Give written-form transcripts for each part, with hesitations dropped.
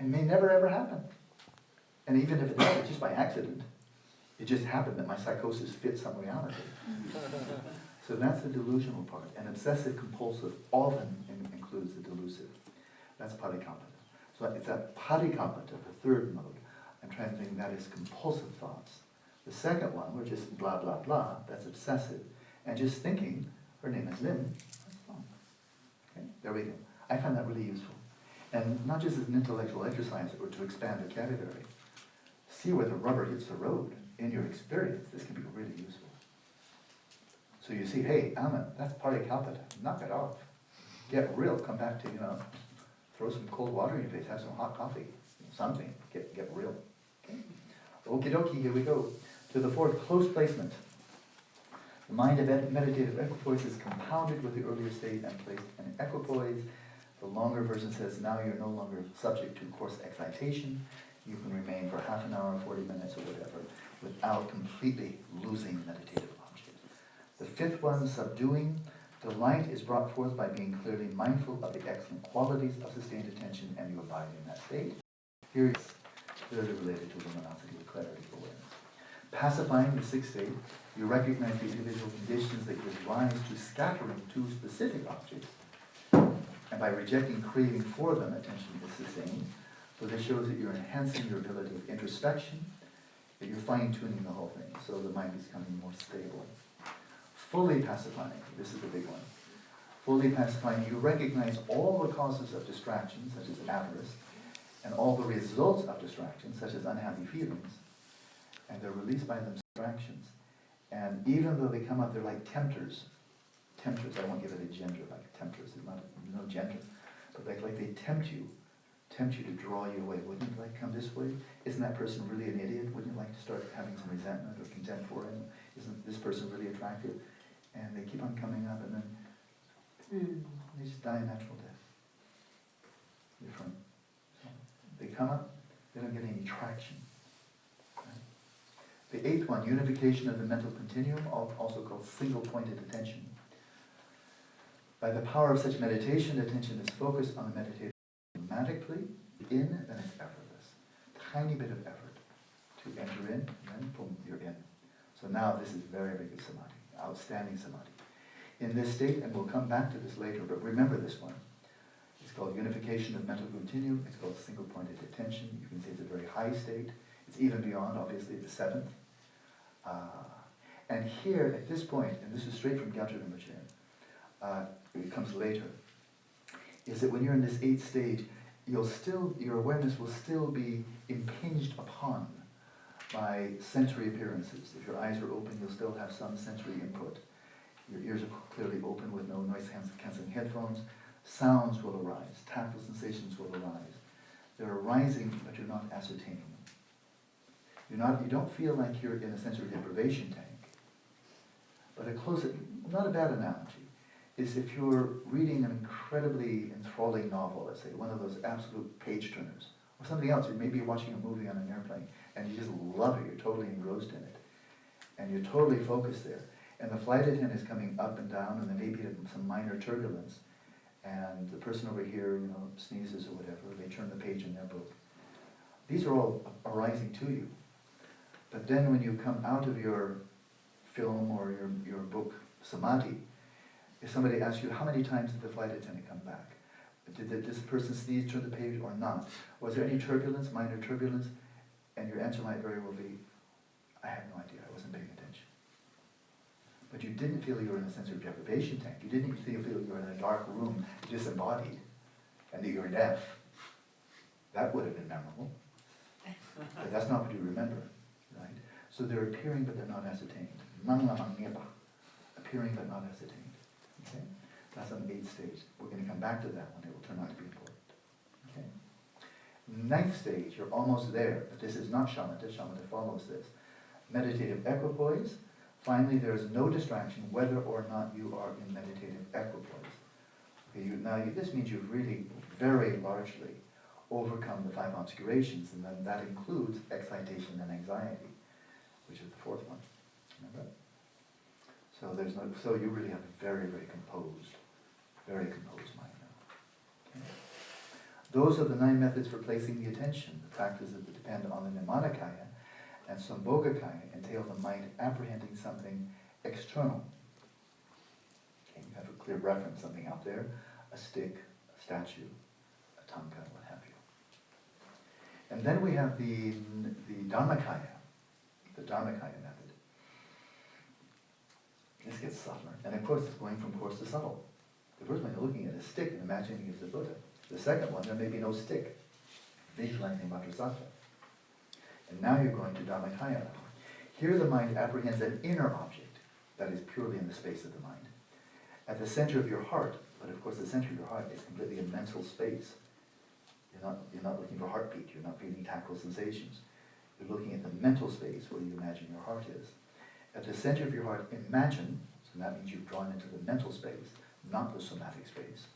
may never ever happen. And even if it does, it's just by accident. It just happened that my psychosis fits some reality. So that's the delusional part. And obsessive compulsive often includes the delusive. That's parikampata. So it's that parikampata, the third mode. I'm trying to think that is compulsive thoughts. The second one, we're just blah, blah, blah, that's obsessive. And just thinking, her name is Lynn, that's fine. Okay, there we go. I find that really useful. And not just as an intellectual exercise or to expand vocabulary. See where the rubber hits the road. In your experience, this can be really useful. So you see, hey, Ammon, that's parikampata. Knock it off. Get real. Come back to, throw some cold water in your face, have some hot coffee, something. Get real. Okay? Okie dokie, here we go. To the fourth, close placement. The mind of meditative equipoise is compounded with the earlier state and placed in equipoise. The longer version says, now you're no longer subject to coarse excitation. You can remain for half an hour, 40 minutes, or whatever, without completely losing meditative object. The fifth one, subduing. Delight is brought forth by being clearly mindful of the excellent qualities of sustained attention, and you abide in that state. Here is clearly related to luminosity with clarity of awareness. Pacifying, the sixth state, you recognize the individual conditions that give rise to scattering to specific objects, and by rejecting craving for them, attention is sustained. So this shows that you're enhancing your ability of introspection, that you're fine-tuning the whole thing, so the mind is becoming more stable. Fully pacifying, this is the big one. Fully pacifying, you recognize all the causes of distraction, such as avarice, and all the results of distraction, such as unhappy feelings, and they're released by them distractions. And even though they come up, they're like tempters. Tempters, I won't give it a gender, like tempters, there's not no gender, but like they tempt you to draw you away. Wouldn't you like to come this way? Isn't that person really an idiot? Wouldn't you like to start having some resentment or contempt for him? Isn't this person really attractive? And they keep on coming up, and then they just die a natural death. Different. So they come up, they don't get any traction. Right? The eighth one, unification of the mental continuum, also called single-pointed attention. By the power of such meditation, attention is focused on the meditative automatically, in, then it's effortless. Tiny bit of effort to enter in, and then boom, you're in. So now this is very, very good samadhi, outstanding samadhi. In this state, and we'll come back to this later, but remember this one. It's called unification of mental continuum. It's called single-pointed attention. You can say it's a very high state. It's even beyond, obviously, the seventh. And here, at this point, and this is straight from Gyaltsen, it comes later, is that when you're in this eighth stage, your awareness will still be impinged upon by sensory appearances. If your eyes are open, you'll still have some sensory input. Your ears are clearly open with no noise-canceling headphones. Sounds will arise. Tactile sensations will arise. They're arising, but you're not ascertaining them. You don't feel like you're in a sensory deprivation tank. But not a bad analogy, is if you're reading an incredibly enthralling novel, let's say, one of those absolute page-turners, or something else, maybe you're watching a movie on an airplane, and you just love it, you're totally engrossed in it, and you're totally focused there, and the flight attendant is coming up and down, and there may be some minor turbulence, and the person over here, sneezes or whatever, they turn the page in their book. These are all arising to you. But then when you come out of your film or your book, samadhi, if somebody asks you, how many times did the flight attendant come back? Did this person sneeze, turn the page, or not? Was there any turbulence, minor turbulence? And your answer might very well be, I have no idea, I wasn't paying attention. But you didn't feel you were in a sensory deprivation tank. You didn't feel you were in a dark room, disembodied, and that you were deaf. That would have been memorable. But that's not what you remember, right? So they're appearing, but they're not ascertained. Appearing, but not ascertained. Okay? That's on the 8th stage. We're going to come back to that one. It will turn out to be important. Okay? 9th stage, you're almost there, but this is not shamatha. Shamatha follows this. Meditative equipoise. Finally, there is no distraction whether or not you are in meditative equipoise. Okay, this means you've really very largely overcome the 5 obscurations, and then that includes excitation and anxiety, which is the 4th one. Remember? So you really have a very, very composed mind now. Okay? Those are the 9 methods for placing the attention. The practices that depend on the Nimanakaya and Sambhogakaya entail the mind apprehending something external. Okay, you have a clear reference, something out there, a stick, a statue, a tanka, what have you. And then we have the Dharmakaya, the Dharmakaya method. This gets subtler. And of course, it's going from coarse to subtle. The first one, you're looking at a stick and imagining it's the Buddha. The second one, there may be no stick, visualizing Vajrasattva. And now you're going to Dharmakaya level. Here the mind apprehends an inner object that is purely in the space of the mind. At the center of your heart, but of course the center of your heart is completely a mental space. You're not looking for heartbeat, you're not feeling tactile sensations. You're looking at the mental space where you imagine your heart is. At the center of your heart, imagine, so that means you've drawn into the mental space, not the somatic space.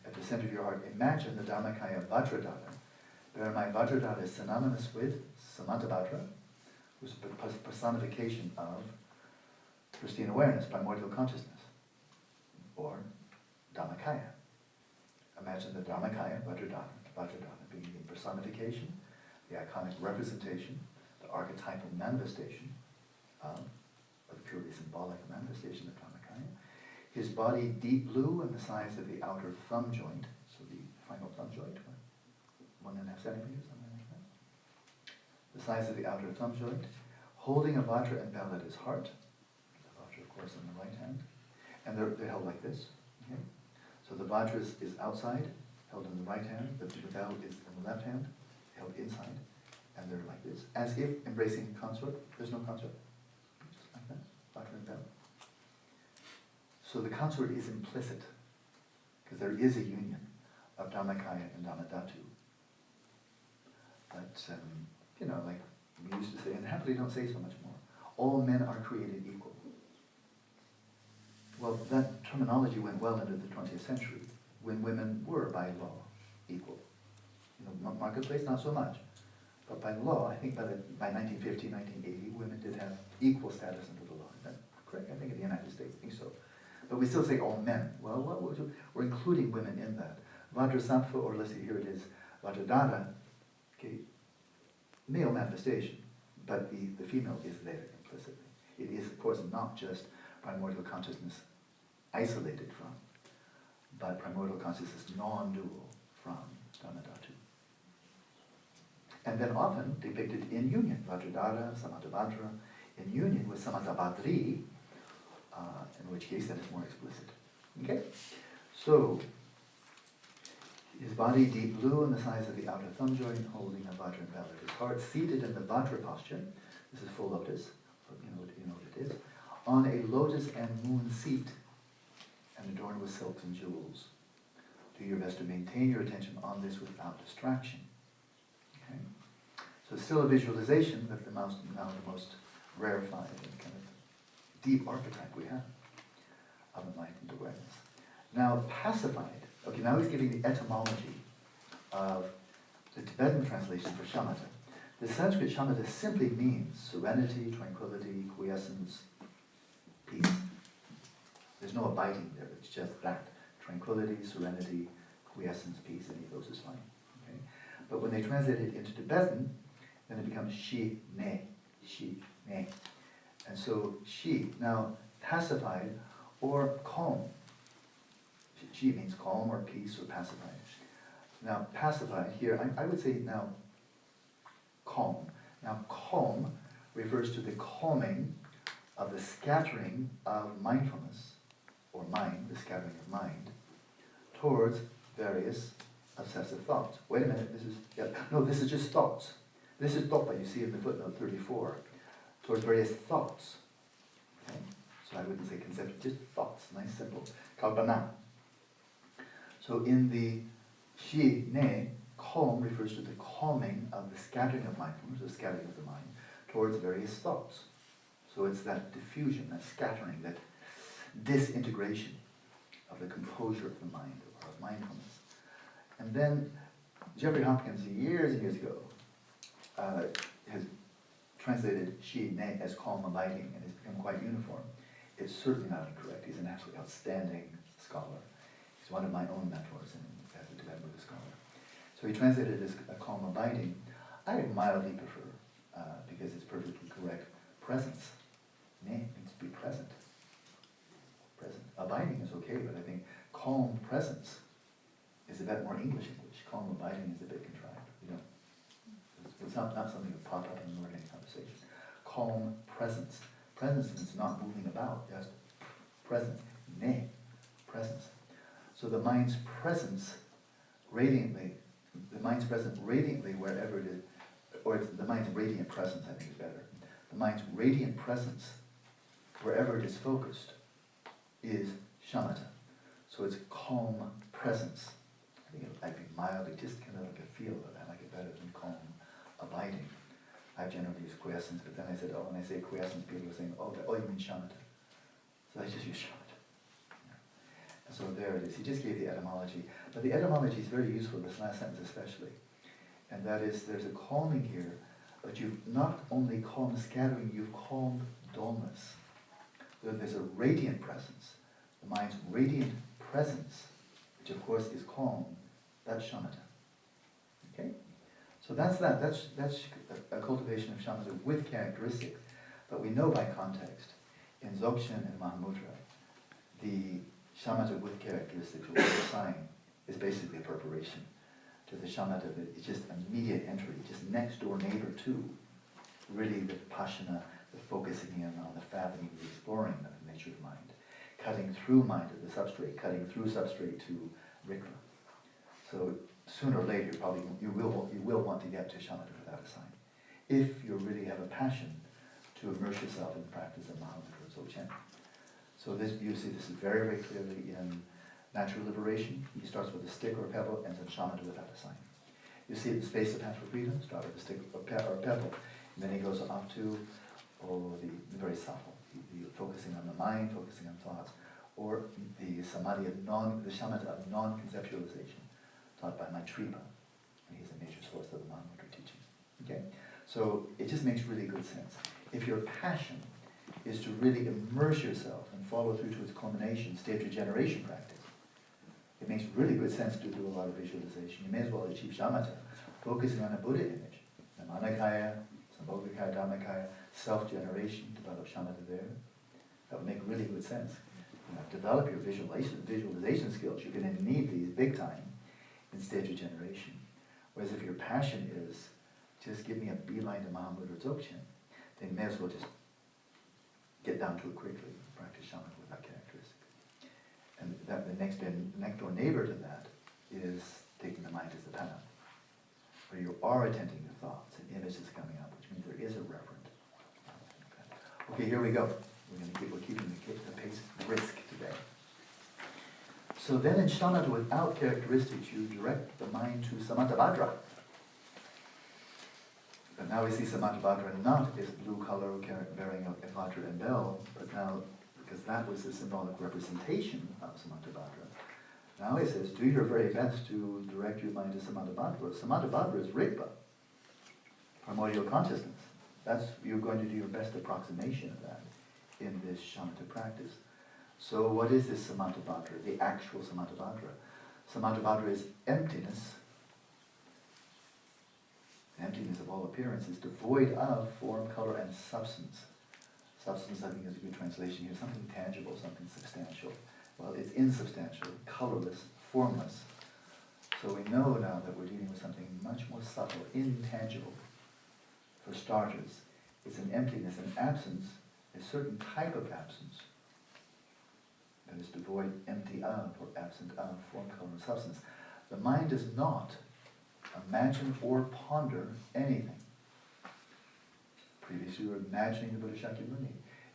At the center of your heart, imagine the Dharmakaya Vajradhara. Bear in mind, Vajradhara is synonymous with Samantabhadra, which is a personification of pristine awareness, primordial consciousness, or Dharmakaya. Imagine the Dharmakaya Vajradhara being the personification, the iconic representation, the archetypal manifestation of, or the purely symbolic manifestation of Dharmakaya. His body deep blue and the size of the outer thumb joint, so the final thumb joint, 1.5 centimeters, something like that. The size of the outer thumb joint, holding a Vajra and bell at his heart. The Vajra, of course, on the right hand. And they're held like this. Okay? So the Vajra is outside, held in the right hand. The bell is in the left hand, held inside. And they're like this, as if embracing consort. There's no consort. Just like that, Vajra and bell. So the consort is implicit, because there is a union of Dharmakaya and Dharmadhatu. But, like we used to say, and happily don't say so much more, all men are created equal. Well, that terminology went well into the 20th century, when women were, by law, equal. Marketplace, not so much. But by law, I think by 1950, 1980, women did have equal status under the law. Is that correct? I think in the United States, I think so. But we still say all men. Well, we're including women in that. Vajrasattva, or let's see, here it is, Vajradhara, okay, male manifestation, but the female is there implicitly. It is, of course, not just primordial consciousness isolated from, but primordial consciousness non-dual from Dharmadhatu. And then often depicted in union, Vajradhara, Samantabhadra, in union with Samantabhadri, in which case that is more explicit. Okay? So, his body deep blue and the size of the outer thumb joint, holding a Vajra and bell at his heart, seated in the Vajra posture. This is full lotus, but you know what it is. On a lotus and moon seat, and adorned with silks and jewels. Do your best to maintain your attention on this without distraction. Okay? So still a visualization, but now the most rarefied and kind of deep archetype we have of enlightened awareness. Now pacified. Okay, now he's giving the etymology of the Tibetan translation for shamatha. The Sanskrit shamatha simply means serenity, tranquility, quiescence, peace. There's no abiding there, it's just that. Tranquility, serenity, quiescence, peace, any of those is fine. Okay? But when they translate it into Tibetan, then it becomes shi-ne, shi-ne. And so shi, now pacified or calm. Shi means calm or peace or pacified. Now pacified here, I would say now calm. Now calm refers to the calming of the scattering of mindfulness, or mind, the scattering of mind, towards various obsessive thoughts. Wait a minute, this is just thoughts. This is topa, you see in the footnote 34, towards various thoughts. Okay? So I wouldn't say conception, just thoughts, nice, simple. Kalpana. So in the shi-ne, calm refers to the calming of the scattering of mindfulness, the scattering of the mind, towards various thoughts. So it's that diffusion, that scattering, that disintegration of the composure of the mind, or of mindfulness. And then Jeffrey Hopkins, years and years ago, has translated shi-ne as calm abiding, and it's become quite uniform. It's certainly not incorrect. He's an absolutely outstanding scholar. He's one of my own mentors as a Tibetan Buddhist scholar. So he translated it as a calm abiding. I mildly prefer, because it's perfectly correct, presence. Ne means to be present. Present. Abiding is okay, but I think calm presence is a bit more English. Calm abiding is a bit contrived. It's not something that popped up in an organic conversation. Calm presence. Presence means not moving about, just presence. Ne, presence. So the mind's presence radiantly, wherever it is, or the mind's radiant presence, I think is better. The mind's radiant presence, wherever it is focused, is shamatha. So it's calm presence. I think it might be mildly, just kind of like a feel of it. I like it better than calm abiding. I generally use quiescence, but then I said, when I say quiescence, people are saying, you mean shamatha. So I just use shamatha. And so there it is. He just gave the etymology. But the etymology is very useful, this last sentence especially. And that is, there's a calming here, but you've not only calmed scattering, you've calmed dullness. So there's a radiant presence. The mind's radiant presence, which of course is calm, that's shamatha. Okay? So that's that. That's a cultivation of shamatha with characteristics. But we know by context, in Dzogchen and Mahamudra, the shamatha with characteristics, or with a sign, is basically a preparation to the shamatha that it's just immediate entry, just next door neighbor to really the Vipashyana, the focusing in on the fathoming, the exploring of the nature of mind, cutting through mind to the substrate, cutting through substrate to rikra. So sooner or later, you will want to get to shamatha without a sign, if you really have a passion to immerse yourself in the practice of Mahamudra Dzogchen. So this, you see this is very, very clearly in natural liberation. He starts with a stick or a pebble, ends in shamatha without a sign. You see it in Space of Path for Freedom, start with a stick or pebble, and then he goes off to the very subtle, the focusing on the mind, focusing on thoughts, or the samadhi of the shamatha of non-conceptualization, taught by Maitripa. He's a major source of the Mahamudra teaching. Okay? So it just makes really good sense. If your passion is to really immerse yourself and follow through to its culmination, stage regeneration practice, it makes really good sense to do a lot of visualization. You may as well achieve shamatha, focusing on a Buddha image. Namanakaya, Sambhogakaya, Dhammakaya, self-generation, develop shamatha there. That would make really good sense. Develop your visualization skills. You're going to need these big time in stage regeneration. Whereas if your passion is, just give me a beeline to Mahamudra Dzogchen, then you may as well just get down to it quickly, practice shamatha with that characteristic. And that the next door neighbor to that is taking the mind as the path, where you are attending to thoughts and images coming up, which means there is a reverent. Okay, here we go. We're keeping the pace brisk today. So then in shamatha without characteristics, you direct the mind to samatha. But now we see samatha not as blue color bearing a vajra and bell, but now, because that was the symbolic representation of samatha. Now he says, do your very best to direct your mind to samatha. Samatha is rigpa, primordial consciousness. You're going to do your best approximation of that in this shamatha practice. So what is this samatha, the actual samatha? Samatha is emptiness. Emptiness of all appearances, devoid of form, color, and substance. Substance, I think, is a good translation here. Something tangible, something substantial. Well, it's insubstantial, colorless, formless. So we know now that we're dealing with something much more subtle, intangible. For starters, it's an emptiness, an absence, a certain type of absence that is devoid, empty of, or absent of form, color, and substance. The mind does not imagine or ponder anything. Previously we were imagining the Buddha Shakyamuni.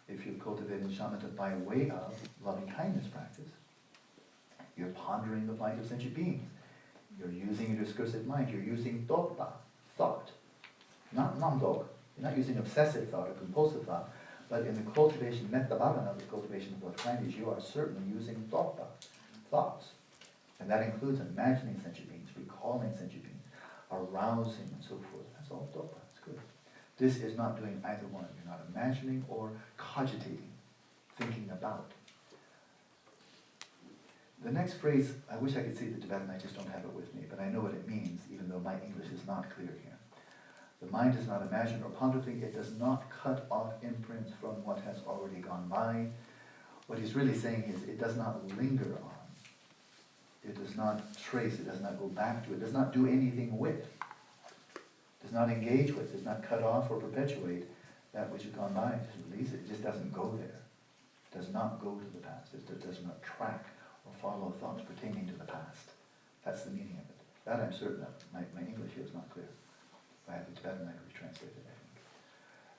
If you've cultivated shamatha by way of loving kindness practice, you're pondering the plight of sentient beings. You're using your discursive mind. You're using dokpa, thought. Not nam-dok. You're not using obsessive thought or compulsive thought, but in the cultivation, metta bhavana, the cultivation of loving kindness, you are certainly using dokpa, thoughts. And that includes imagining sentient beings, recalling sentient beings, arousing and so forth. That's all dokpa. That's good. This is not doing either one. You're not imagining or cogitating, thinking about. The next phrase, I wish I could see the Tibetan, I just don't have it with me, but I know what it means, even though my English is not clear here. The mind does not imagine or ponder things, it does not cut off imprints from what has already gone by. What he's really saying is it does not linger on. It does not trace, it does not go back to, it does not do anything with, does not engage with, does not cut off or perpetuate that which has gone by. It just releases it, it just doesn't go there. It does not go to the past, it does not track or follow thoughts pertaining to the past. That's the meaning of it. That I'm certain of. My English here is not clear. If I have the Tibetan, I could retranslate it, I think.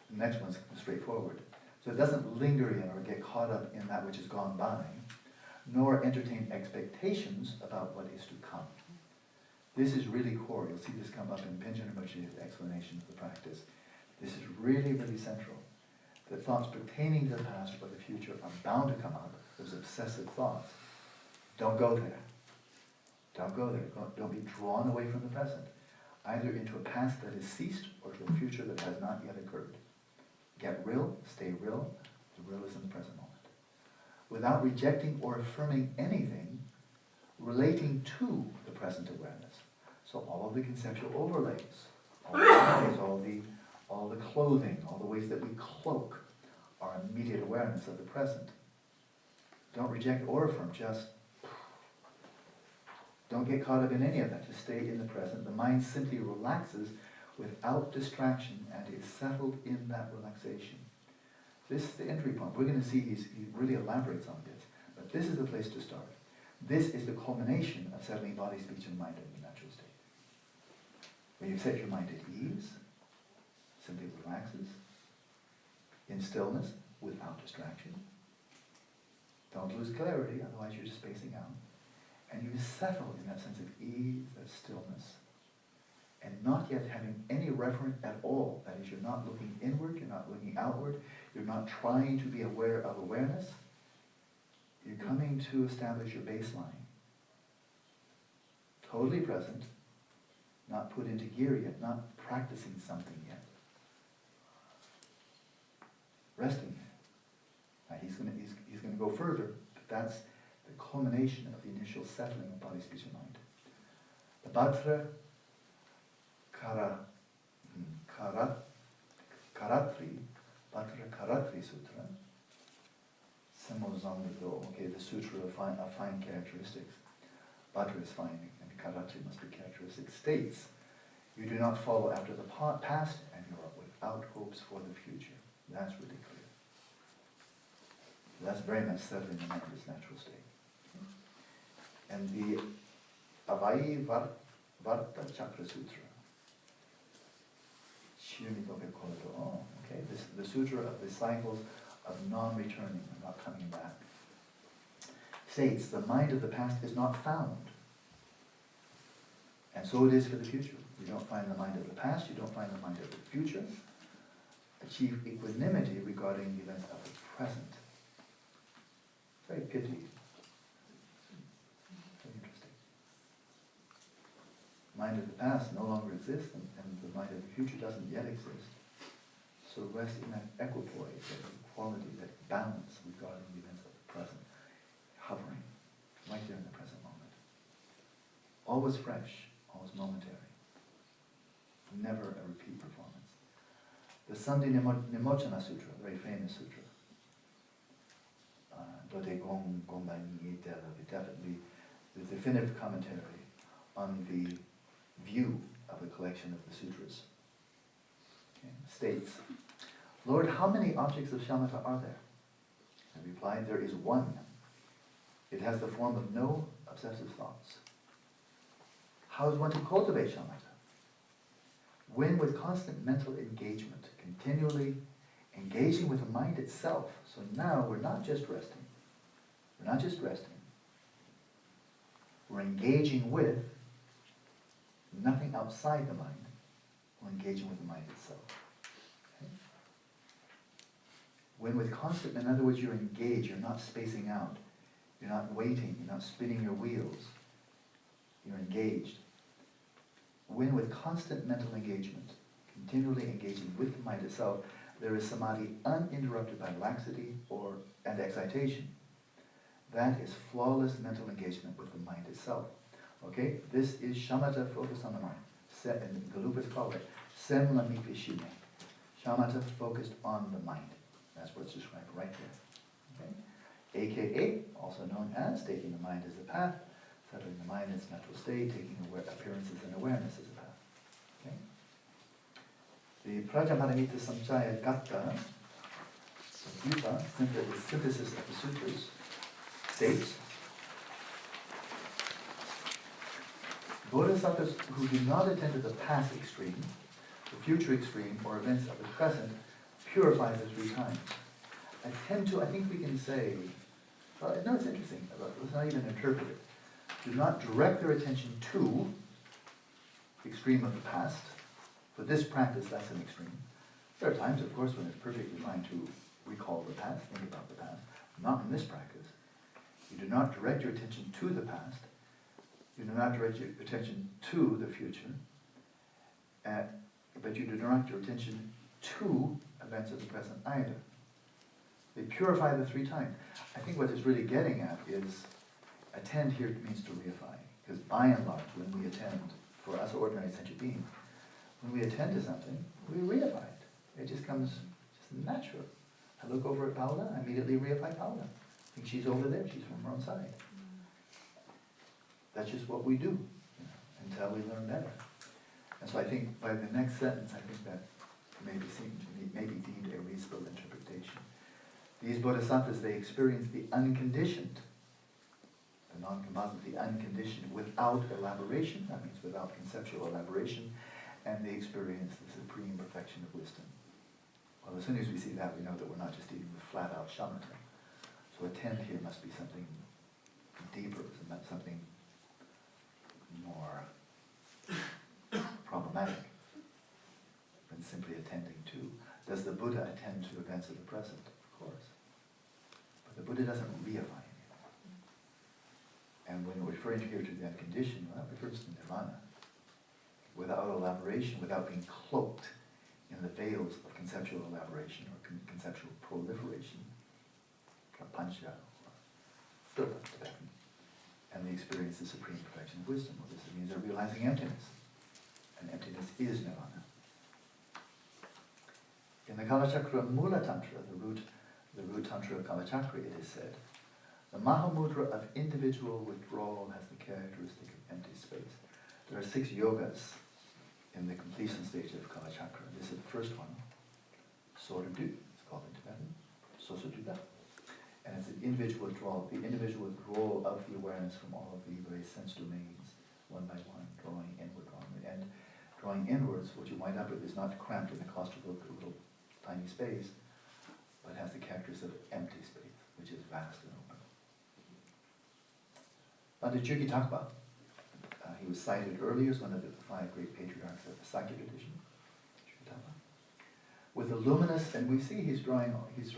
The next one's straightforward. So it doesn't linger in or get caught up in that which has gone by, nor entertain expectations about what is to come. This is really core. You'll see this come up in Panchen explanation of the practice. This is really, really central. The thoughts pertaining to the past or the future are bound to come up. Those obsessive thoughts. Don't go there. Don't go there. Don't be drawn away from the present, either into a past that has ceased or to a future that has not yet occurred. Get real, stay real. The real is in the present moment. Without rejecting or affirming anything relating to the present awareness. So all of the conceptual overlays, all the eyes, all the clothing, all the ways that we cloak our immediate awareness of the present. Don't reject or affirm, just don't get caught up in any of that. Just stay in the present. The mind simply relaxes without distraction and is settled in that relaxation. This is the entry point. We're going to see he really elaborates on this, but this is the place to start. This is the culmination of settling body, speech, and mind in the natural state. When you set your mind at ease, simply relaxes, in stillness, without distraction. Don't lose clarity, otherwise you're just spacing out. And you settle in that sense of ease, that stillness, and not yet having any referent at all. That is, you're not looking inward, you're not looking outward, you're not trying to be aware of awareness. You're coming to establish your baseline. Totally present, not put into gear yet, not practicing something yet. Resting. Now he's going to go further, but that's the culmination of the initial settling of body, speech, and mind. The Bhadra Karatri Sutra, the sutra of fine characteristics. Bhadra is fine, and Karatri must be characteristic. States, you do not follow after the past, and you are without hopes for the future. That's really clear. That's very much settling the mind in its natural state. And the Avayi Varta Chakra Sutra. The sutra of the cycles of non-returning, not coming back, states the mind of the past is not found. And so it is for the future. You don't find the mind of the past, you don't find the mind of the future. Achieve equanimity regarding the events of the present. Very pithy. Very interesting. Mind of the past no longer exists, and the mind of the future doesn't yet exist. So rest in that equipoise, that equality, that balance regarding the events of the present, hovering right there in the present moment. Always fresh, always momentary. Never a repeat performance. The Sandhi Nimochana Sutra, a very famous sutra. Dote Gong Gombai Nyetela, definitely the definitive commentary on the view of the collection of the sutras. Okay. States, Lord, how many objects of shamatha are there? I replied, there is one. It has the form of no obsessive thoughts. How is one to cultivate shamatha? When with constant mental engagement, continually engaging with the mind itself. So now we're not just resting. We're not just resting. We're engaging with nothing outside the mind. We're engaging with the mind itself. Okay? When with constant, in other words, you're engaged, you're not spacing out, you're not waiting, you're not spinning your wheels, you're engaged. When with constant mental engagement, continually engaging with the mind itself, there is samadhi uninterrupted by laxity and excitation. That is flawless mental engagement with the mind itself. Okay? This is shamatha, focused on the mind. And Geluk-Kagyü called it sem la Vipashyana. Shamatha, focused on the mind. That's what's described right there. Okay? AKA, also known as taking the mind as a path, settling the mind in its natural state, taking appearances and awareness as a path. Okay? The Prajaparamita Samchaya Gatta, the Vipa, simply the synthesis of the sutras, states, Bodhisattvas who do not attend to the past extreme, the future extreme, or events of the present, purify the 3 times. Attend to, I think we can say, well, no, it's interesting, let's not even interpret it. Do not direct their attention to the extreme of the past. For this practice, that's an extreme. There are times, of course, when it's perfectly fine to recall the past, think about the past. Not in this practice. You do not direct your attention to the past. You do not direct your attention to the future. But you do not direct your attention to events of the present either. They purify the 3 times. I think what it's really getting at is, attend here means to reify. Because by and large, when we attend, for us ordinary sentient beings, when we attend to something, we reify it. It just comes just natural. I look over at Paula, I immediately reify Paula. I think she's over there, she's from her own side. That's just what we do, until we learn better. And so I think by the next sentence, I think that may be deemed a reasonable interpretation. These bodhisattvas, they experience the unconditioned, the non-composite, the unconditioned, without elaboration, that means without conceptual elaboration, and they experience the supreme perfection of wisdom. Well, as soon as we see that, we know that we're not just dealing with flat-out shamatha. So attend here must be something deeper, something more problematic than simply attending to. Does the Buddha attend to events of the present? Of course. But the Buddha doesn't reify anything. And when we're referring here to the unconditioned, well, that refers to nirvana. Without elaboration, without being cloaked in the veils of conceptual elaboration or conceptual proliferation, Panchen, Tibetan, and they experience the supreme perfection of wisdom. Well, this means they're realizing emptiness, and emptiness is nirvana. In the Kalachakra Mula Tantra, the root tantra of Kalachakra, it is said, the Mahamudra of individual withdrawal has the characteristic of empty space. There are 6 yogas in the completion stage of Kalachakra. This is the first one, Soradu, it's called in Tibetan, Sosaduda. And it's an individual withdrawal, the individual withdrawal of the awareness from all of the various sense domains, one by one, drawing inward, and drawing inwards, what you wind up with is not cramped in a claustrophobic little tiny space, but has the characters of empty space, which is vast and open. Under Chökyi, he was cited earlier as one of the 5 great patriarchs of the Sakya tradition, with the luminous, and we see he's throwing his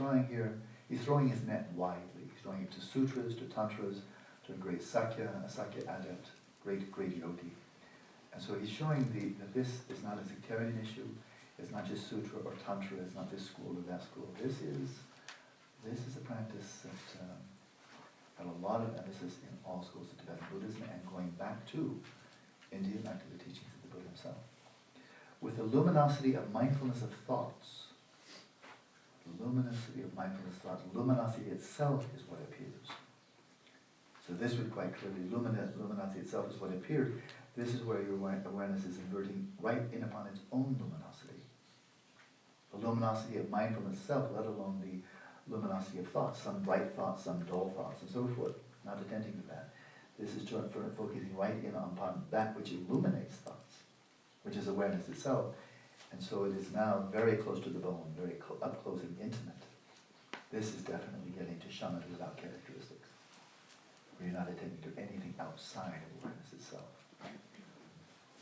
net widely. He's throwing it to sutras, to tantras, to a great Sakya, a Sakya adept, great yogi. And so he's showing that this is not a sectarian issue, it's not just sutra or tantra, it's not this school or that school. This is a practice that had a lot of emphasis in all schools of Tibetan Buddhism and going back to India, back to the teachings of the Buddha himself. With the luminosity of mindfulness of thoughts, luminosity itself is what appears. So this would quite clearly, luminosity itself is what appeared. This is where your awareness is inverting right in upon its own luminosity. The luminosity of mindfulness itself, let alone the luminosity of thoughts, some bright thoughts, some dull thoughts, and so forth, not attending to that. This is focusing right in upon that which illuminates thoughts, which is awareness itself. And so it is now very close to the bone, very up close and intimate. This is definitely getting to shamatha without characteristics, where you're not attending to anything outside of awareness itself.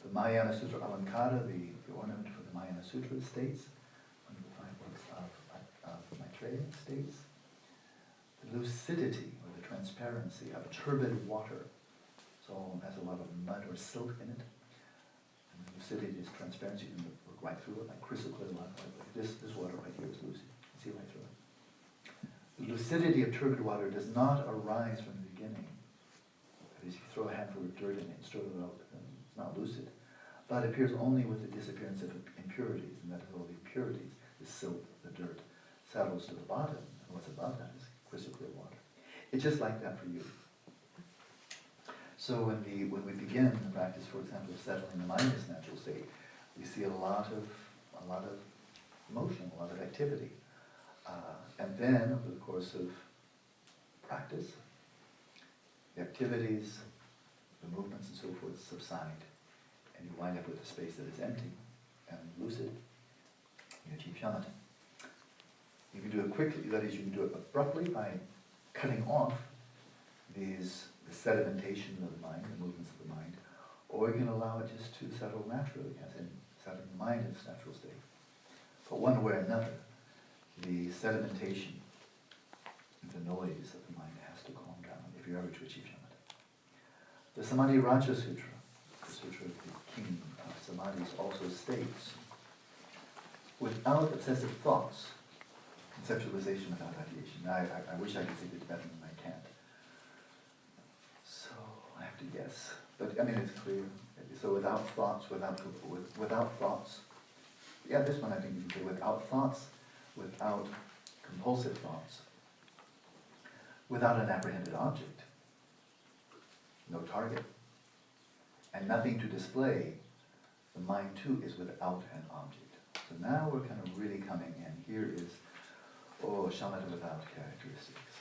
The Mahayana Sutra Alankara, the ornament for the Mahayana Sutra, states, one of the 5 works of Maitreya, states, the lucidity or the transparency of turbid water. So it has a lot of mud or silt in it. And the lucidity is transparency. You can look right through it, like crystal clear water. Like this water right here is lucid. You see right through it. lucidity of turbid water does not arise from the beginning. That is, you throw a handful of dirt in it and stir it out, and it's not lucid. But appears only with the disappearance of impurities, and that is all the impurities, the silt, the dirt, settles to the bottom, and what's above that is crystal clear water. It's just like that for you. So when we begin the practice, for example, of settling the mind in its natural state, we see a lot of motion, a lot of activity. And then, over the course of practice, the activities, the movements and so forth subside, and you wind up with a space that is empty and lucid. You achieve shamatha. You can do it quickly, that is, you can do it abruptly by cutting off the sedimentation of the mind, the movements of the mind, or you can allow it just to settle naturally, as in settling the mind in its natural state. But one way or another, the sedimentation, the noise of the mind has to calm down if you're ever to achieve shamatha. The Samadhi Raja Sutra, the Sutra of the King of Samadhis, also states, without obsessive thoughts, conceptualization without ideation. Now, I wish I could say this better than I can't. So, I have to guess. But, I mean, it's clear. So without thoughts, without thoughts, yeah, this one I think you can say, without thoughts, without compulsive thoughts, without an apprehended object, no target, and nothing to display, the mind too is without an object. So now we're kind of really coming in. Here is, shamatha without characteristics,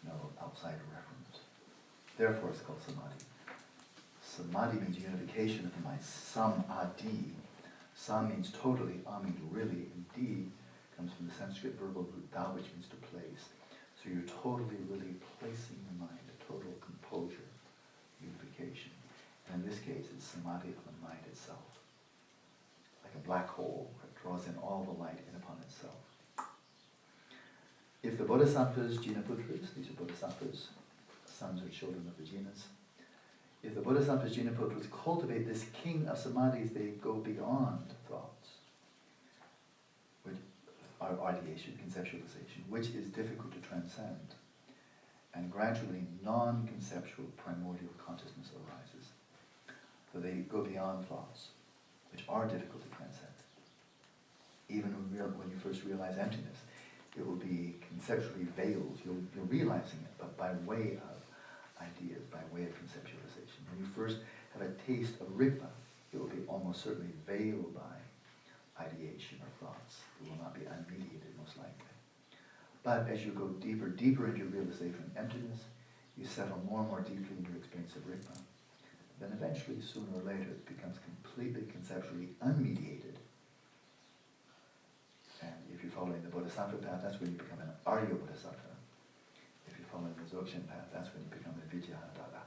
no outside reference. Therefore it's called samadhi. Samadhi means unification of the mind. Samadhi. Sam means totally, a means really, and di comes from the Sanskrit verbal root da, which means to place. So you're totally, really placing the mind, a total composure, unification. And in this case, it's samadhi of the mind itself. Like a black hole that draws in all the light in upon itself. If the Bodhisattvas, Jinaputras, these are Bodhisattvas, sons or children of the Jinas, if the Bodhisattvas, Jinaputras cultivate this king of samadhis, they go beyond thoughts, which are ideation, conceptualization, which is difficult to transcend. And gradually non-conceptual primordial consciousness arises. So they go beyond thoughts, which are difficult to transcend. Even when you first realize emptiness, it will be conceptually veiled. You're realizing it, but by way of ideas, by way of conceptualization. When you first have a taste of rigpa, it will be almost certainly veiled by ideation or thoughts. It will not be unmediated, most likely. But as you go deeper, deeper into realization of emptiness, you settle more and more deeply in your experience of rigpa. Then eventually, sooner or later, it becomes completely conceptually unmediated. And if you're following the Bodhisattva path, that's when you become an Arya Bodhisattva. If you're following the Dzogchen path, that's when you become a Vijayadada.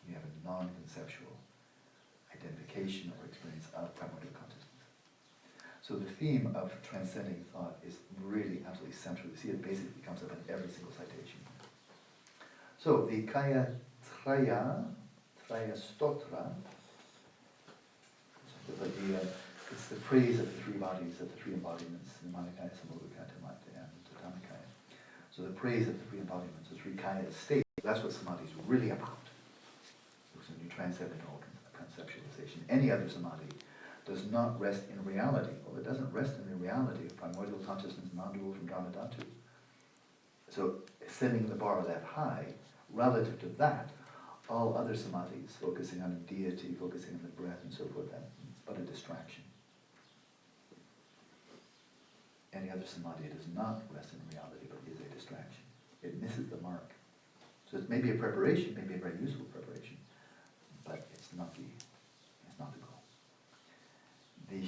You have a non-conceptual identification or experience of primordial consciousness. So the theme of transcending thought is really absolutely central. You see it basically comes up in every single citation. So the Kaya Traya Stotra, it's the praise of the three bodies, of the three embodiments, Nirmanakaya, Samodhikaya, and Dhammakaya. So the praise of the three embodiments, the three kaya state, that's what samadhi is really about. Because when you transcend in all conceptualization, any other samadhi does not rest in reality. Well, it doesn't rest in the reality of primordial consciousness, non-dual from Dharma Dhatu. So setting the bar that high, relative to that, all other samadhis, focusing on deity, focusing on the breath and so forth, that's but a distraction. Any other samadhi does not rest in reality, but is a distraction. It misses the mark. So it may be a preparation, maybe a very useful preparation, but it's not the goal. The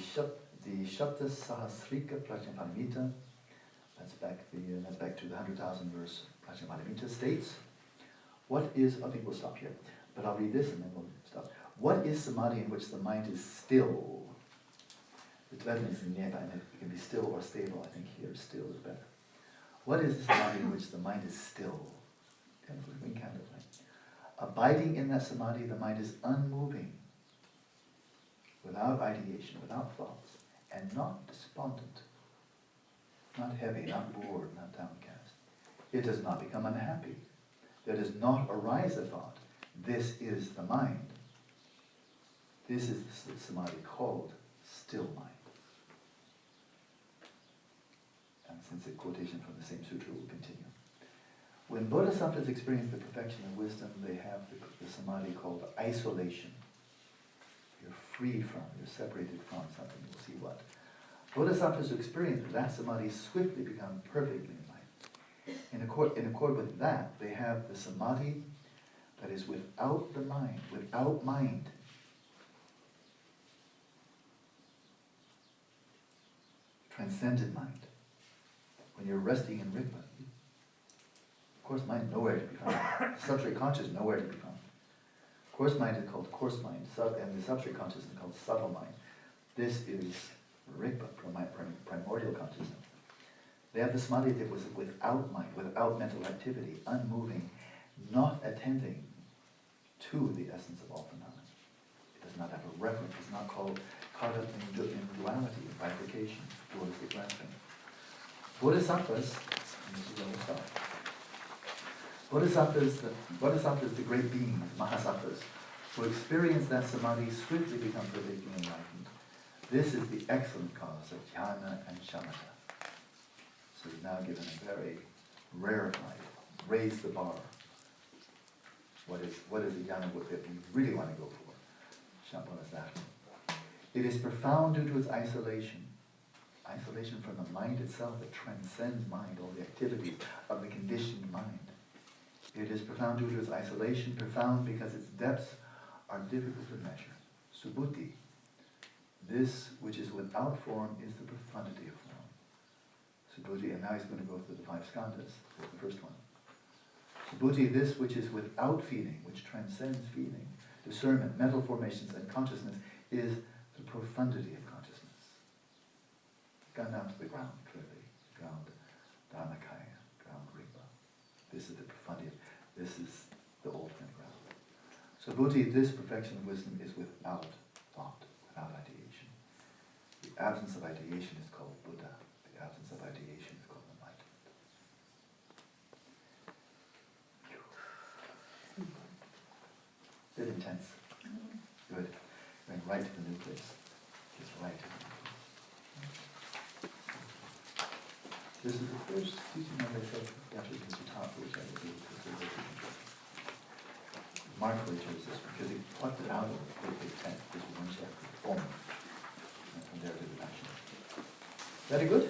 Shapta Sahasrika Prajnaparamita, that's back to the 100,000 verse Prajnaparamita states, I think we'll stop here, but I'll read this and then we'll stop. What is samadhi in which the mind is still? The Tibetan is neba, and it can be still or stable. I think here still is better. What is the samadhi in which the mind is still? Kind of like. Abiding in that samadhi, the mind is unmoving, without ideation, without thoughts, and not despondent, not heavy, not bored, not downcast. It does not become unhappy. There does not arise a thought. This is the mind. This is the samadhi called still mind. And since a quotation from the same sutra will continue. When bodhisattvas experience the perfection of wisdom, they have the samadhi called isolation. You're free from, you're separated from something, you'll see what. Bodhisattvas who experience that samadhi swiftly become perfectly enlightened. In accord with that, they have the samadhi that is without the mind, without mind. Transcendent mind. When you're resting in Rigpa, of course mind nowhere to be found. Substrate consciousness nowhere to be found. Coarse mind is called coarse mind, and the substrate consciousness is called subtle mind. This is Rigpa, primordial consciousness. They have the samadhi that was without mind, without mental activity, unmoving, not attending to the essence of all phenomena. It does not have a reference. It's not caught up in duality, in bifurcation, dualistic grasping. Bodhisattvas, and this is where we'll stop. Bodhisattvas, the great beings, Mahasattvas, who experience that samadhi swiftly become perfectly enlightened. This is the excellent cause of jhana and shamatha. So he's now given a very rarefied, raise the bar. What is the jhana that we really want to go for? Shamatha is that. It is profound due to its isolation. Isolation from the mind itself that transcends mind, all the activity of the conditioned mind. It is profound due to its isolation, profound because its depths are difficult to measure. Subhuti, this which is without form, is the profundity of form. Subhuti, and now he's going to go through the 5 skandhas. Here's the first one. Subhuti, this which is without feeling, which transcends feeling, discernment, mental formations, and consciousness, is the profundity of consciousness. Gone down to the ground, clearly. Ground, Dharmakaya, ground Rigpa. This is the profundity. This is the ultimate ground. Subhuti, this perfection of wisdom, is without thought, without ideation. The absence of ideation is called Buddha. The absence of ideation is called enlightenment. Bit intense. Good. Going right to the new place. Just right to the new place. This is the first teaching that I said after the top, which I will do because they're very interesting. Mark really chose this because he plucked it out of the big tent, this one chapter, boom, and from there to the action. Very good.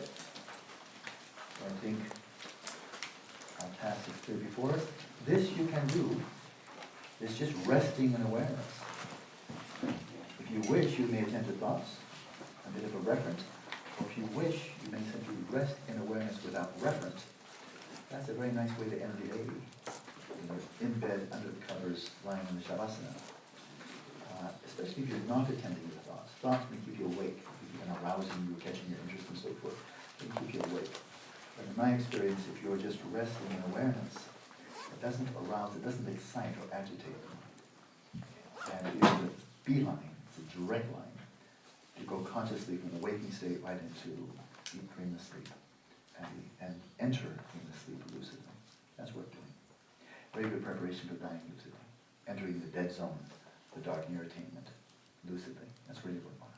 So I think our task is clear before us. This you can do. It's just resting in awareness. If you wish, you may attend to thoughts, a bit of a reference. Or if you wish, you may simply rest in awareness without reference. That's a very nice way to end the day. In bed, under the covers, lying in the Shavasana. Especially if you're not attending to thoughts. Thoughts may keep you awake, and arousing you, catching your interest and so forth. They can keep you awake. But in my experience, if you're just resting in awareness, it doesn't arouse, it doesn't excite or agitate them. And it is a beeline, it's a direct line. You go consciously from the waking state right into deep dreamless sleep and enter dreamless sleep lucidly. That's worth doing. Very good preparation for dying lucidly. Entering the dead zone, the dark near attainment, lucidly. That's really worthwhile.